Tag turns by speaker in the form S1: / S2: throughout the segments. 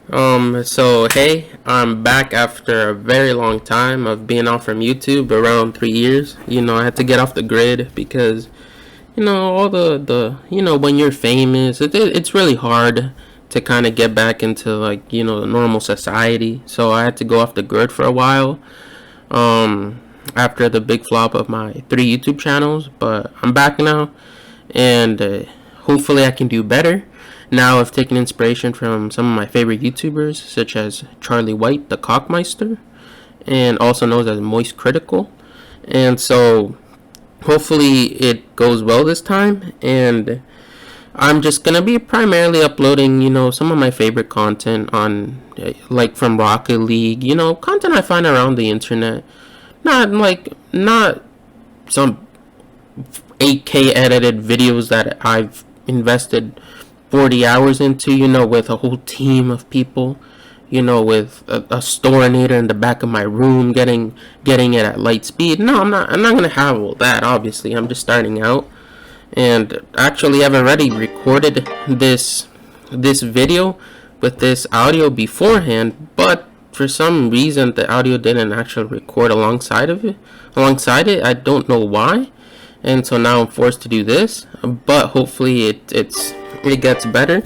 S1: So hey, I'm back after a very long time of being off from YouTube, around 3 years. I had to get off the grid because, all the when you're famous, it's really hard to kind of get back into like, the normal society. So I had to go off the grid for a while, after the big flop of my 3 YouTube channels, but I'm back now, and hopefully I can do better. Now I've taken inspiration from some of my favorite YouTubers, such as Charlie White, the Cockmeister, and also known as Moist Critical. And so hopefully it goes well this time. And I'm just gonna be primarily uploading, some of my favorite content on, like from Rocket League, content I find around the internet. Not some 8K edited videos that I've invested 40 hours into, with a whole team of people, with a storinator in the back of my room, getting it at light speed. No, I'm not gonna have all that. Obviously, I'm just starting out, and actually, I've already recorded this video with this audio beforehand, but for some reason the audio didn't actually record alongside it. I don't know why, and so now I'm forced to do this. But hopefully it gets better.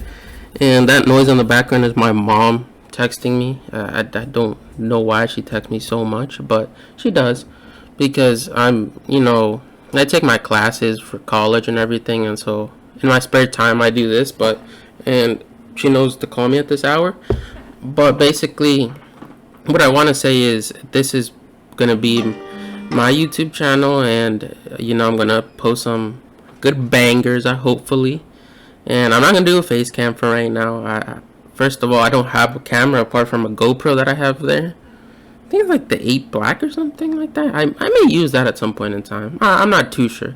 S1: And that noise in the background is my mom texting me. I don't know why she texts me so much, but she does, because I take my classes for college and everything, and so in my spare time I do this. And she knows to call me at this hour. But basically, what I want to say is this is gonna be my YouTube channel, and I'm gonna post some good bangers, hopefully. And I'm not gonna do a face cam for right now. First of all, I don't have a camera apart from a GoPro that I have there. I think it's like the 8 Black or something like that. I may use that at some point in time. I'm not too sure,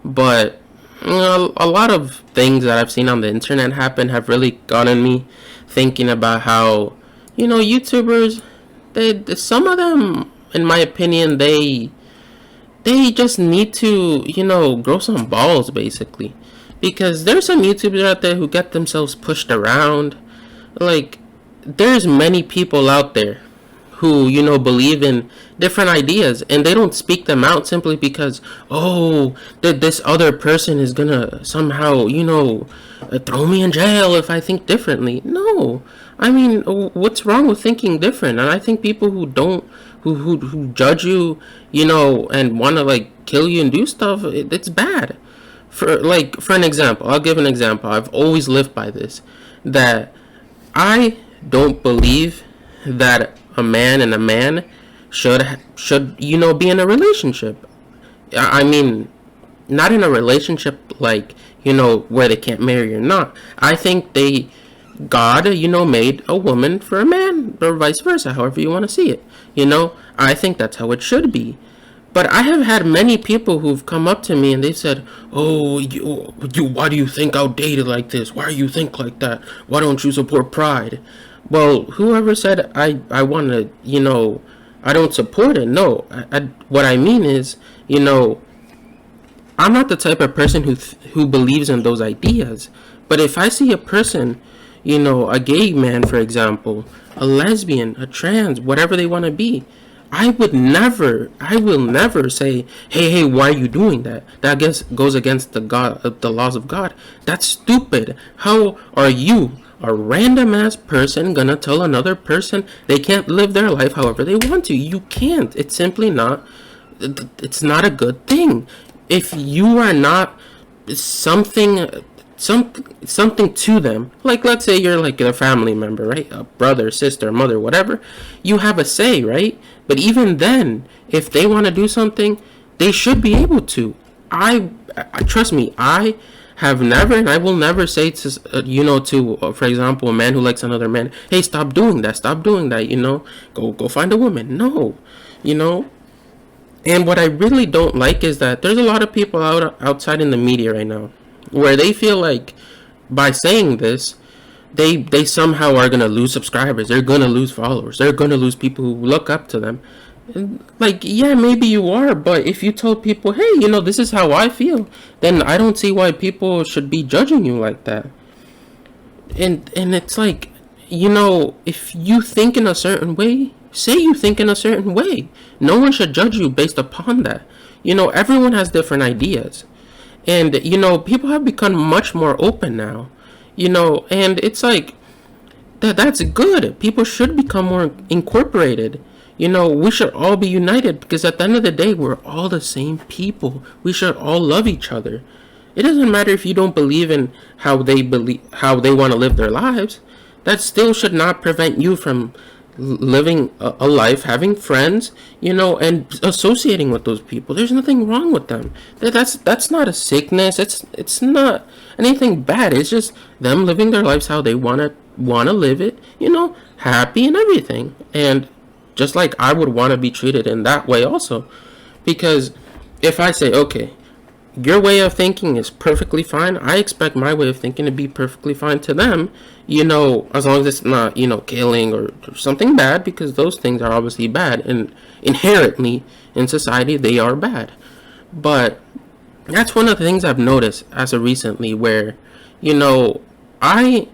S1: but a lot of things that I've seen on the internet happen have really gotten me thinking about how, YouTubers, some of them, in my opinion, they just need to, grow some balls, basically. Because there's some YouTubers out there who get themselves pushed around. Like, there's many people out there who, believe in different ideas, and they don't speak them out simply because, oh, this other person is gonna somehow, throw me in jail if I think differently. No. I mean, what's wrong with thinking different? And I think people who don't, who judge you, and want to, like, kill you and do stuff, it's bad. For an example, I'll give an example. I've always lived by this, that I don't believe that a man and a man should be in a relationship. I mean, not in a relationship like, where they can't marry or not. I think God, made a woman for a man, or vice versa, however you want to see it. I think that's how it should be. But I have had many people who've come up to me and they've said, "Oh, why do you think outdated like this? Why do you think like that? Why don't you support Pride?" Well, whoever said I want to, I don't support it. No, what I mean is, I'm not the type of person who believes in those ideas. But if I see a person, a gay man, for example, a lesbian, a trans, whatever they want to be, I will never say, hey, why are you doing that? That goes against the laws of God. That's stupid. How are you, a random ass person, gonna tell another person they can't live their life however they want to? You can't. It's simply not. It's not a good thing. If you are not something to them, like, let's say you're like a family member, right? A brother, sister, mother, whatever, you have a say, right? But even then, if they want to do something, they should be able to. I trust me, I have never, and I will never say to for example, a man who likes another man, hey, stop doing that, go find a woman. No, and what I really don't like is that there's a lot of people outside in the media right now where they feel like by saying this, they somehow are gonna lose subscribers, they're gonna lose followers, they're gonna lose people who look up to them. And, like, yeah, maybe you are, but if you tell people, hey, this is how I feel, then I don't see why people should be judging you like that. And it's like, if you think in a certain way, say you think in a certain way. No one should judge you based upon that. Everyone has different ideas. And, people have become much more open now. And it's like, that's good. People should become more incorporated. We should all be united because at the end of the day, we're all the same people. We should all love each other. It doesn't matter if you don't believe in how they want to live their lives. That still should not prevent you from living a life, having friends, and associating with those people. There's nothing wrong with them. That's not a sickness. It's not anything bad. It's just them living their lives how they wanna live it. Happy and everything. And just like I would want to be treated in that way also, because if I say, okay, your way of thinking is perfectly fine, I expect my way of thinking to be perfectly fine to them, as long as it's not, killing or something bad, because those things are obviously bad, and inherently in society they are bad. But that's one of the things I've noticed as of recently, where, I'm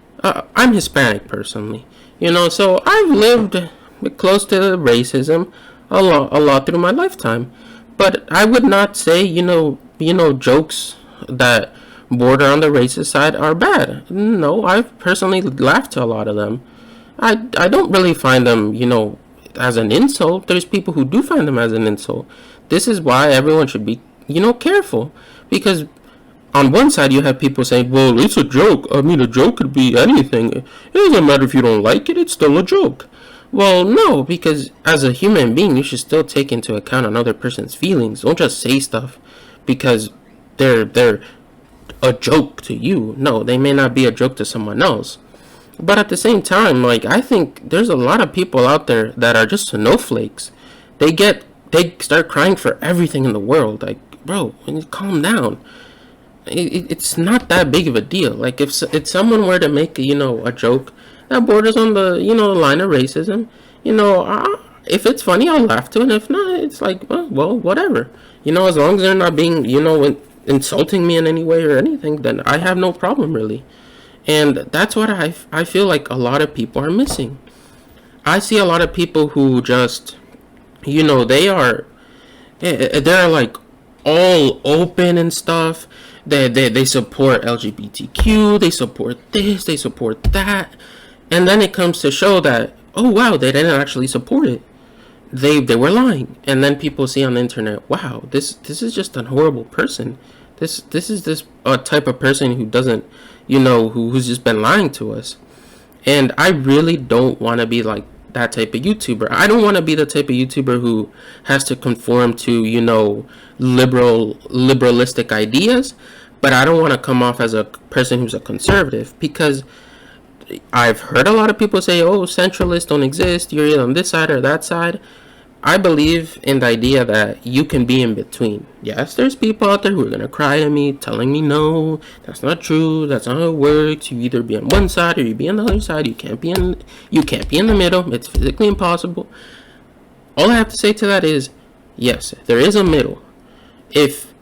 S1: Hispanic personally, so I've lived close to racism a lot through my lifetime. But I would not say, jokes that border on the racist side are bad. No, I've personally laughed to a lot of them. I don't really find them, as an insult. There's people who do find them as an insult. This is why everyone should be, careful. Because on one side you have people saying, well, it's a joke. I mean, a joke could be anything. It doesn't matter if you don't like it, it's still a joke. Well, no, because as a human being, you should still take into account another person's feelings. Don't just say stuff because they're a joke to you. No, they may not be a joke to someone else. But at the same time, I think there's a lot of people out there that are just snowflakes. They start crying for everything in the world. Bro, calm down. It's not that big of a deal. If someone were to make a joke that borders on the line of racism, if it's funny, I'll laugh to it. And if not, it's well, whatever. As long as they're not being insulting me in any way or anything, then I have no problem really. And that's what I feel like a lot of people are missing. I see a lot of people who just they're all open and stuff. They support LGBTQ, they support this, they support that. And then it comes to show that, oh wow, they didn't actually support it. They were lying. And then people see on the internet, wow, this is just a horrible person. This is this type of person who doesn't, who's just been lying to us. And I really don't want to be like that type of YouTuber. I don't want to be the type of YouTuber who has to conform to, liberalistic ideas, but I don't want to come off as a person who's a conservative, because I've heard a lot of people say, oh, centralists don't exist, you're either on this side or that side. I believe in the idea that you can be in between. Yes, there's people out there who are going to cry at me, telling me, no, that's not true, that's not how it works. You either be on one side or you be on the other side. You can't be in the middle. It's physically impossible. All I have to say to that is, yes, there is a middle. If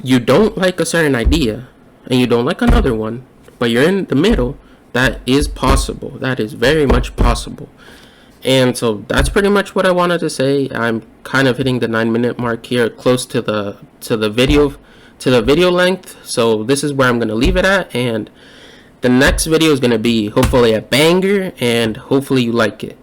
S1: you don't like a certain idea and you don't like another one, but you're in the middle, that is possible. That is very much possible. And so that's pretty much what I wanted to say. I'm kind of hitting the 9-minute mark here, close to the video length. So this is where I'm going to leave it at, and the next video is going to be hopefully a banger, and hopefully you like it.